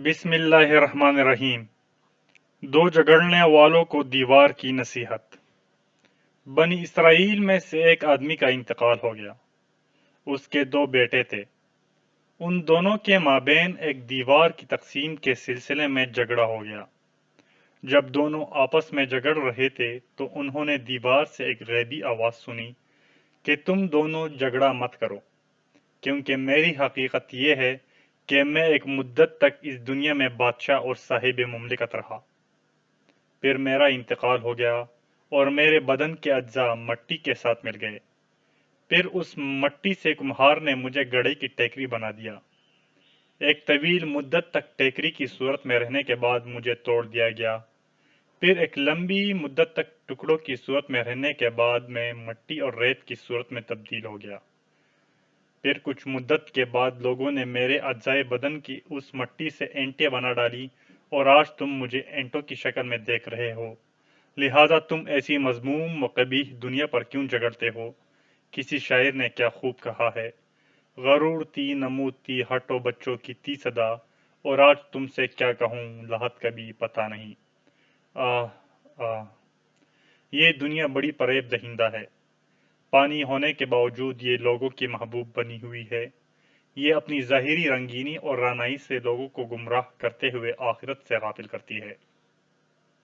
بسم اللہ الرحمن الرحیم۔ دو جگڑنے والوں کو دیوار کی نصیحت۔ بنی اسرائیل میں سے ایک آدمی کا انتقال ہو گیا۔ اس کے دو بیٹے تھے۔ ان دونوں کے مابین ایک دیوار کی تقسیم کے سلسلے میں جھگڑا ہو گیا۔ جب دونوں آپس میں جھگڑ رہے تھے تو انہوں نے دیوار سے ایک غیبی آواز سنی کہ تم دونوں جھگڑا مت کرو، کیونکہ میری حقیقت یہ ہے کہ میں ایک مدت تک اس دنیا میں بادشاہ اور صاحب مملکت رہا۔ پھر میرا انتقال ہو گیا اور میرے بدن کے اجزاء مٹی کے ساتھ مل گئے۔ پھر اس مٹی سے کمہار نے مجھے گڑھے کی ٹیکری بنا دیا۔ ایک طویل مدت تک ٹیکری کی صورت میں رہنے کے بعد مجھے توڑ دیا گیا۔ پھر ایک لمبی مدت تک ٹکڑوں کی صورت میں رہنے کے بعد میں مٹی اور ریت کی صورت میں تبدیل ہو گیا۔ پھر کچھ مدت کے بعد لوگوں نے میرے اجزائے بدن کی اس مٹی سے اینٹیں بنا ڈالی اور آج تم مجھے اینٹوں کی شکل میں دیکھ رہے ہو۔ لہذا تم ایسی مذموم و قبیح دنیا پر کیوں جھگڑتے ہو؟ کسی شاعر نے کیا خوب کہا ہے، غرور تھی نمود تھی ہٹو بچوں کی تھی صدا، اور آج تم سے کیا کہوں لاحت کبھی پتہ نہیں۔ آہ آہ، یہ دنیا بڑی فریب دہندہ ہے۔ پانی ہونے کے باوجود یہ لوگوں کی محبوب بنی ہوئی ہے۔ یہ اپنی ظاہری رنگینی اور رعنائی سے لوگوں کو گمراہ کرتے ہوئے آخرت سے غافل کرتی ہے۔